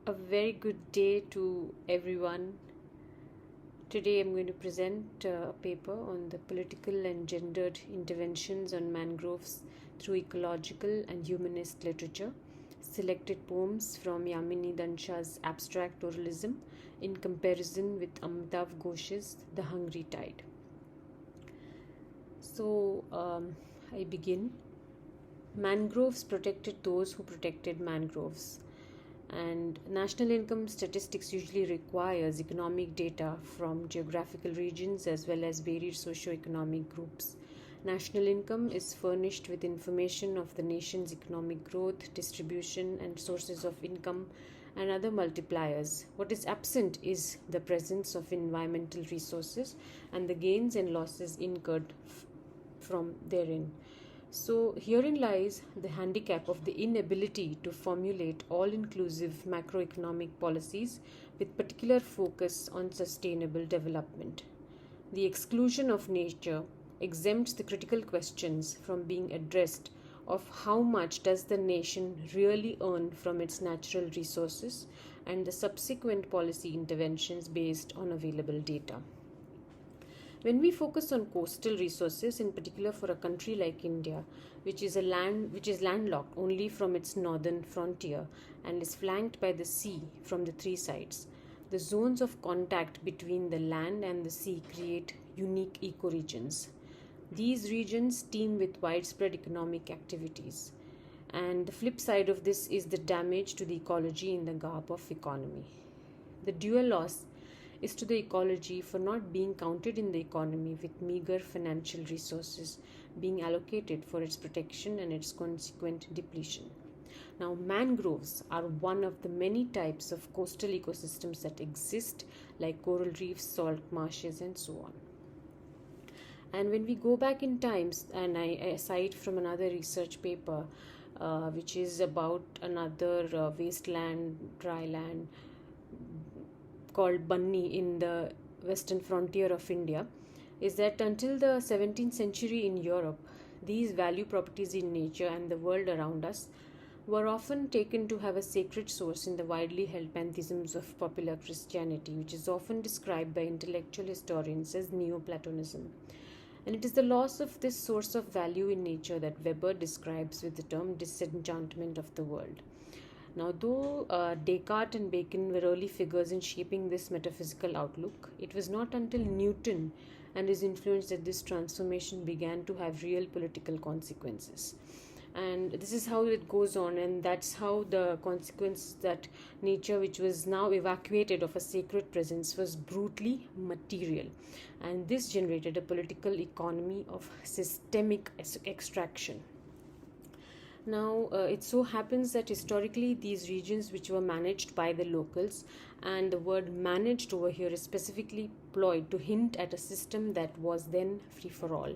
A very good day to everyone. Today I'm going to present a paper on the political and gendered interventions on mangroves through ecological and humanist literature, selected poems from Yamini Dand Shah's Abstract Oralism in comparison with Amitav Ghosh's The Hungry Tide. I begin. Mangroves protected those who protected mangroves. And national income statistics usually requires economic data from geographical regions as well as varied socio-economic groups. National income is furnished with information of the nation's economic growth, distribution, and sources of income and other multipliers. What is absent is the presence of environmental resources and the gains and losses incurred from therein. So, herein lies the handicap of the inability to formulate all inclusive macroeconomic policies with particular focus on sustainable development. The exclusion of nature exempts the critical questions from being addressed of how much does the nation really earn from its natural resources and the subsequent policy interventions based on available data. When we focus on coastal resources, in particular for a country like India, which is landlocked only from its northern frontier and is flanked by the sea from the three sides, the zones of contact between the land and the sea create unique ecoregions. These regions teem with widespread economic activities. And the flip side of this is the damage to the ecology in the garb of economy. The dual loss is to the ecology for not being counted in the economy with meager financial resources being allocated for its protection and its consequent depletion. Now, mangroves are one of the many types of coastal ecosystems that exist, like coral reefs, salt marshes, and so on. And when we go back in times, and I cite from another research paper, which is about another wasteland, dry land, called Bunny in the western frontier of India, is that until the 17th century in Europe, these value properties in nature and the world around us were often taken to have a sacred source in the widely held pantheisms of popular Christianity, which is often described by intellectual historians as Neoplatonism. And it is the loss of this source of value in nature that Weber describes with the term disenchantment of the world. Now, though Descartes and Bacon were early figures in shaping this metaphysical outlook, it was not until Newton and his influence that this transformation began to have real political consequences. And this is how it goes on, and that's how the consequence that nature, which was now evacuated of a sacred presence, was brutally material. And this generated a political economy of systemic extraction. Now, it so happens that historically these regions which were managed by the locals, and the word managed over here is specifically employed to hint at a system that was then free for all.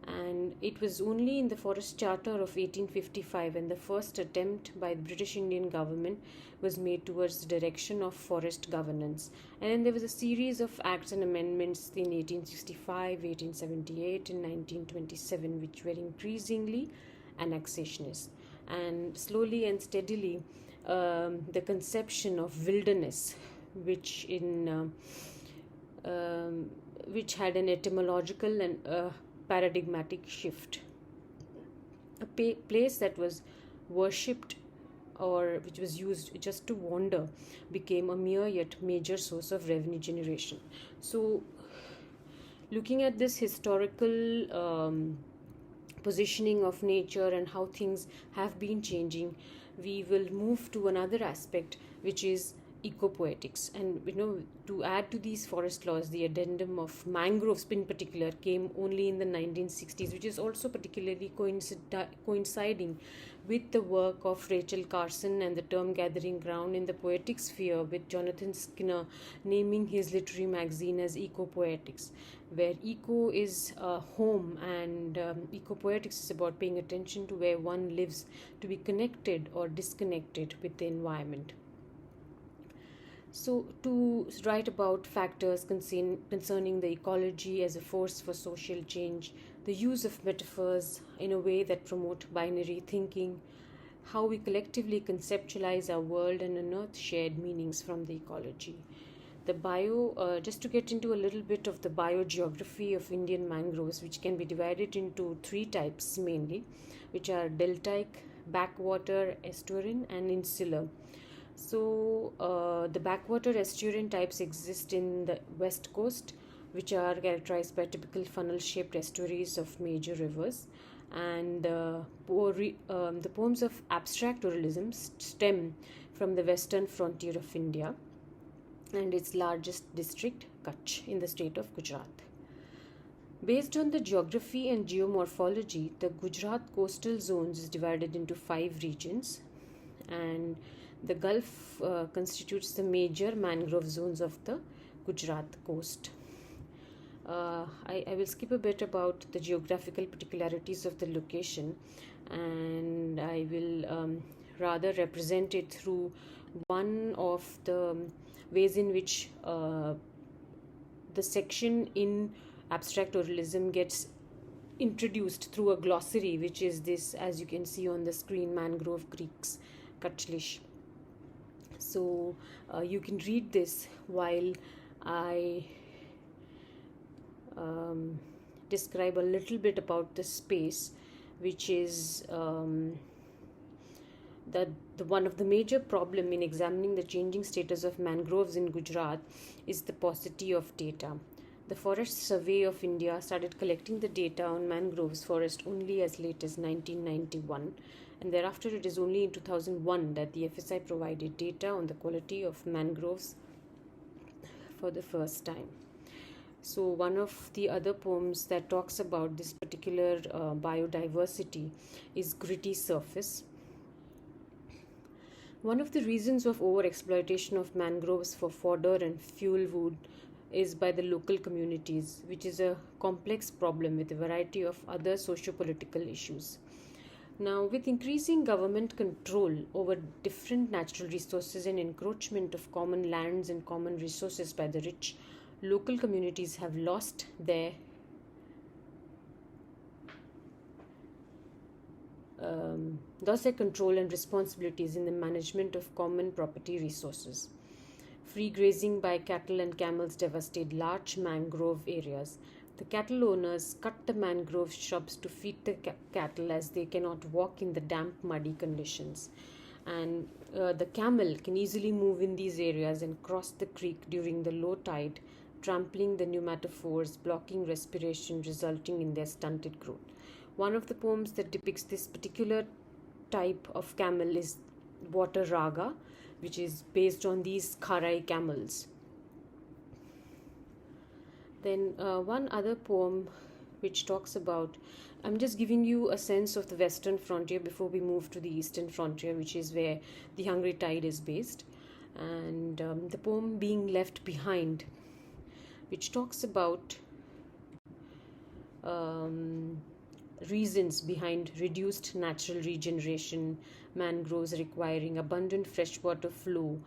And it was only in the Forest Charter of 1855 when the first attempt by the British Indian government was made towards the direction of forest governance. And then there was a series of acts and amendments in 1865, 1878 and 1927 which were increasingly annexationist, and slowly and steadily the conception of wilderness, which had an etymological and paradigmatic shift. A place that was worshipped or which was used just to wander became a mere yet major source of revenue generation. So, looking at this historical positioning of nature and how things have been changing, we will move to another aspect, which is ecopoetics. And to add to these forest laws, the addendum of mangroves in particular came only in the 1960s, which is also particularly coinciding with the work of Rachel Carson and the term gathering ground in the poetic sphere, with Jonathan Skinner naming his literary magazine as Ecopoetics, where eco is home, and ecopoetics is about paying attention to where one lives to be connected or disconnected with the environment. So, to write about factors concerning the ecology as a force for social change, the use of metaphors in a way that promote binary thinking, how we collectively conceptualize our world and unearth shared meanings from the ecology. Just to get into a little bit of the biogeography of Indian mangroves, which can be divided into three types mainly, which are deltaic, backwater estuarine, and insular. So, the backwater estuarine types exist in the west coast, which are characterized by typical funnel shaped estuaries of major rivers. And the poems of abstract oralism stem from the western frontier of India and its largest district, Kutch, in the state of Gujarat. Based on the geography and geomorphology, the Gujarat coastal zones is divided into 5 regions, and the Gulf constitutes the major mangrove zones of the Gujarat coast. I will skip a bit about the geographical particularities of the location, and I will rather represent it through one of the ways in which the section in abstract oralism gets introduced through a glossary, which is this, as you can see on the screen, Mangrove Creeks, Kutchlish. So you can read this while I describe a little bit about the space, which is the one of the major problem in examining the changing status of mangroves in Gujarat is the paucity of data. The Forest Survey of India started collecting the data on mangroves forest only as late as 1991, and thereafter it is only in 2001 that the FSI provided data on the quality of mangroves for the first time. So one of the other poems that talks about this particular biodiversity is Gritty Surface. One of the reasons of overexploitation of mangroves for fodder and fuel wood is by the local communities, which is a complex problem with a variety of other socio-political issues. Now, with increasing government control over different natural resources and encroachment of common lands and common resources by the rich, local communities have lost their control and responsibilities in the management of common property resources. Free grazing by cattle and camels devastate large mangrove areas. The cattle owners cut the mangrove shrubs to feed the cattle as they cannot walk in the damp, muddy conditions. And the camel can easily move in these areas and cross the creek during the low tide, trampling the pneumatophores, blocking respiration, resulting in their stunted growth. One of the poems that depicts this particular type of camel is Water Raga, which is based on these Kharai camels. Then one other poem which talks about, I'm just giving you a sense of the western frontier before we move to the eastern frontier, which is where the Hungry Tide is based. And the poem Being Left Behind, which talks about reasons behind reduced natural regeneration, mangroves requiring abundant freshwater flow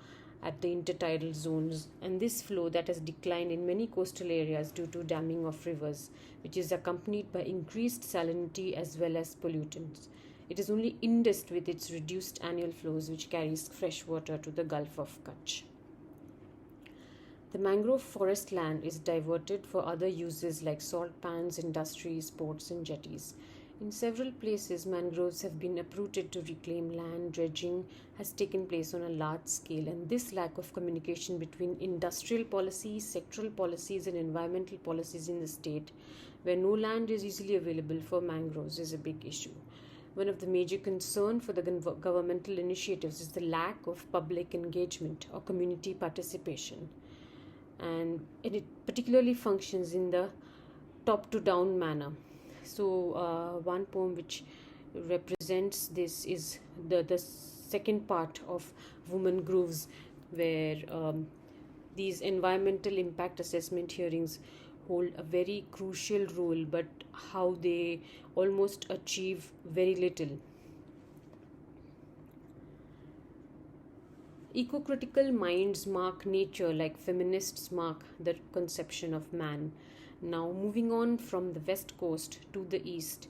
at the intertidal zones, and this flow that has declined in many coastal areas due to damming of rivers, which is accompanied by increased salinity as well as pollutants. It is only Indus with its reduced annual flows which carries fresh water to the Gulf of Kutch. The mangrove forest land is diverted for other uses like salt pans, industries, ports, and jetties. In several places, mangroves have been uprooted to reclaim land. Dredging has taken place on a large scale, and this lack of communication between industrial policies, sectoral policies, and environmental policies in the state, where no land is easily available for mangroves, is a big issue. One of the major concerns for the governmental initiatives is the lack of public engagement or community participation. And it particularly functions in the top to down manner. So one poem which represents this is the second part of Woman Grooves, where these environmental impact assessment hearings hold a very crucial role, but how they almost achieve very little. Eco-critical minds mark nature like feminists mark the conception of man. Now, moving on from the west coast to the east,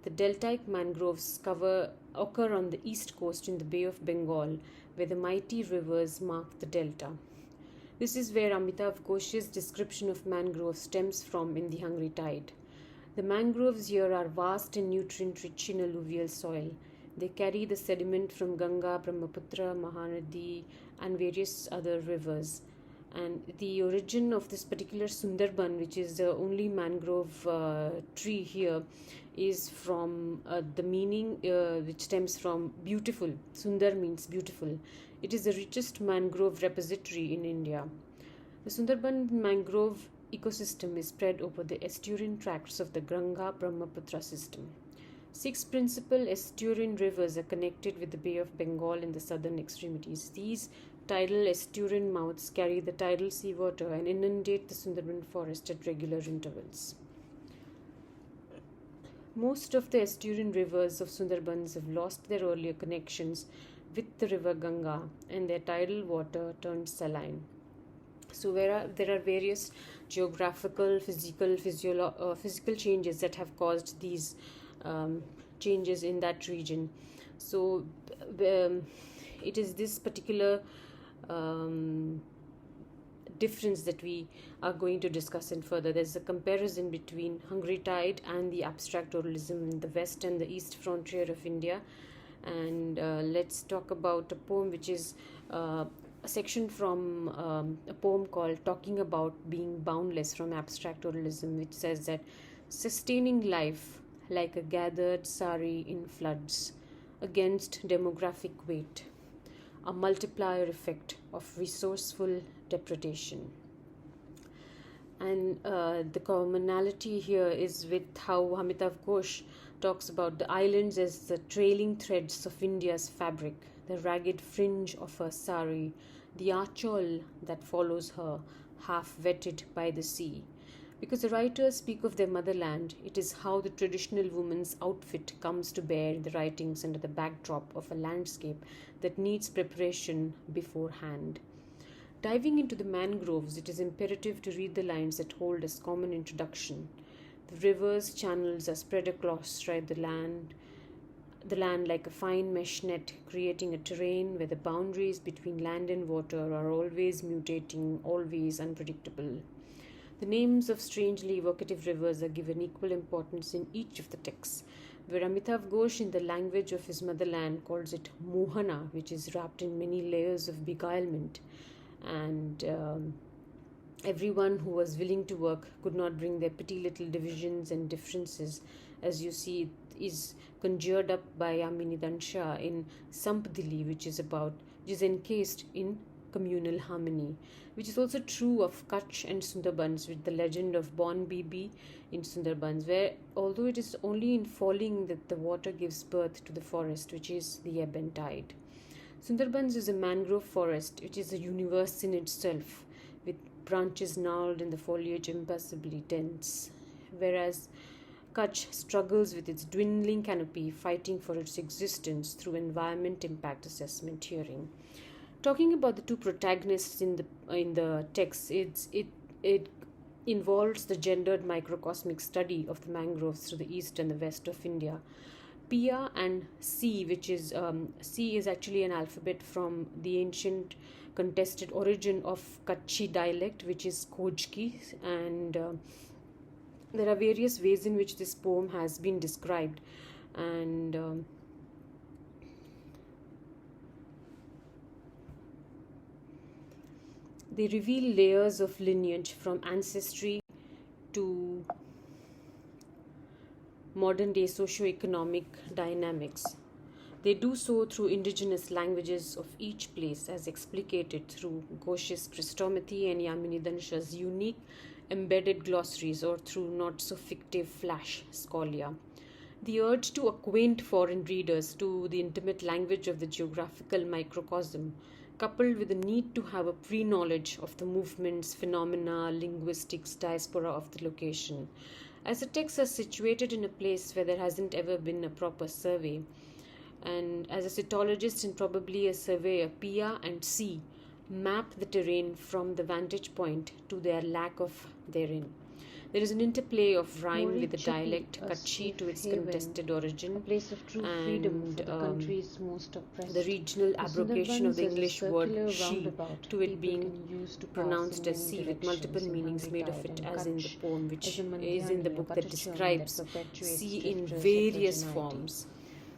the deltaic mangroves cover occur on the east coast in the Bay of Bengal, where the mighty rivers mark the delta. This is where Amitav Ghosh's description of mangroves stems from in The Hungry Tide. The mangroves here are vast and nutrient-rich in alluvial soil. They carry the sediment from Ganga, Brahmaputra, Mahanadi, and various other rivers. And the origin of this particular Sundarban, which is the only mangrove tree here, is from the meaning which stems from beautiful. Sundar means beautiful. It is the richest mangrove repository in India. The Sundarban mangrove ecosystem is spread over the estuarine tracts of the Ganga-Brahmaputra system. 6 principal estuarine rivers are connected with the Bay of Bengal in the southern extremities. These tidal estuarine mouths carry the tidal seawater and inundate the Sundarban forest at regular intervals. Most of the estuarine rivers of Sundarbans have lost their earlier connections with the river Ganga, and their tidal water turned saline. So there are various geographical, physical changes that have caused these changes in that region. So it is this particular difference that we are going to discuss in further. There's a comparison between Hungry Tide and the Abstract Oralism in the west and the east frontier of India. And let's talk about a poem which is a section from a poem called Talking About Being Boundless from Abstract Oralism, which says that sustaining life like a gathered sari in floods against demographic weight, a multiplier effect of resourceful depredation. And the commonality here is with how Amitav Ghosh talks about the islands as the trailing threads of India's fabric, the ragged fringe of her sari, the achol that follows her, half wetted by the sea. Because the writers speak of their motherland, it is how the traditional woman's outfit comes to bear in the writings under the backdrop of a landscape that needs preparation beforehand. Diving into the mangroves, it is imperative to read the lines that hold as common introduction. The river's channels are spread across the land like a fine mesh net, creating a terrain where the boundaries between land and water are always mutating, always unpredictable. The names of strangely evocative rivers are given equal importance in each of the texts, where Amitav Ghosh, in the language of his motherland, calls it Mohana, which is wrapped in many layers of beguilement, and everyone who was willing to work could not bring their petty little divisions and differences, as you see it is conjured up by Yamini Dand Shah in Sampdili, which is encased in communal harmony, which is also true of Kutch and Sundarbans, with the legend of Bon Bibi in Sundarbans, where although it is only in falling that the water gives birth to the forest, which is the ebb and tide. Sundarbans is a mangrove forest, which is a universe in itself, with branches gnarled and the foliage impassably dense, whereas Kutch struggles with its dwindling canopy, fighting for its existence through environment impact assessment hearing. Talking about the two protagonists in the text, it involves the gendered microcosmic study of the mangroves to the east and the west of India. Pia and C, which is C is actually an alphabet from the ancient contested origin of Kutchi dialect, which is Khojki, and there are various ways in which this poem has been described, and they reveal layers of lineage from ancestry to modern-day socio-economic dynamics. They do so through indigenous languages of each place, as explicated through Ghosh's Christomathy and Yamini Dand Shah's unique embedded glossaries, or through not-so-fictive flash scholia. The urge to acquaint foreign readers to the intimate language of the geographical microcosm, coupled with the need to have a pre-knowledge of the movements, phenomena, linguistics, diaspora of the location. As the texts are situated in a place where there hasn't ever been a proper survey, and as a cytologist and probably a surveyor, Pia and C map the terrain from the vantage point to their lack of therein. There is an interplay of rhyme Mori with the Chapi, dialect, a Kutchi to its safe haven, contested origin, a place of true freedom for the country's most oppressed. the regional abrogation of the English word she to it being pronounced as sea with multiple meanings made of it, as in the poem, which is in the book that describes sea in various forms.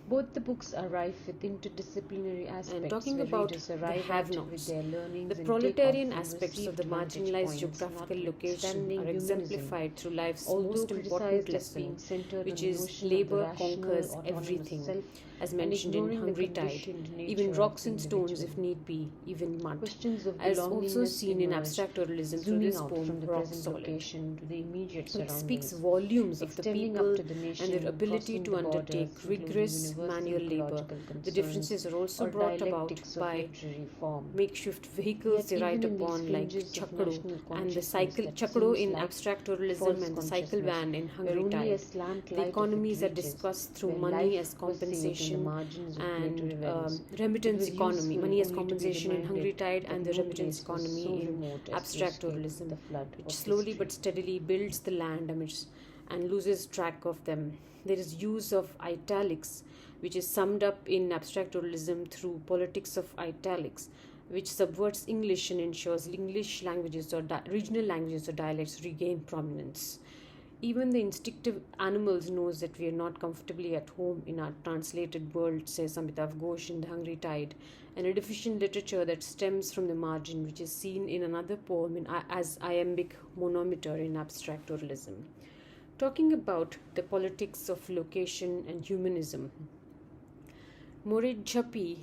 Both the books are rife with interdisciplinary aspects. And talking about the have-nots, the proletarian aspects of the marginalized geographical location are exemplified through life's most important lesson, which is labor conquers everything, as mentioned in Hungry Tide, even rocks and stones if need be, even mud, as also seen in Abstract Oralism through this poem, Rock Solid. It speaks volumes of the people and their ability to undertake rigorous manual labor. The differences are also brought about by makeshift vehicles they ride upon, like chakdo and the cycle chakdo in Abstract Oralism and the cycle van in Hungry Tide. The economies are discussed through money as compensation and remittance economy, money as compensation in Hungry Tide, and the remittance economy in Abstract Oralism, which slowly but steadily builds the land amidst and loses track of them. There is use of italics, which is summed up in Abstract Oralism through politics of italics, which subverts English and ensures English languages or regional languages or dialects regain prominence. Even the instinctive animals knows that we are not comfortably at home in our translated world, says Amitav Ghosh in The Hungry Tide, and a deficient literature that stems from the margin, which is seen in another poem as iambic monometer in Abstract Oralism. Talking about the politics of location and humanism, Mori Chapi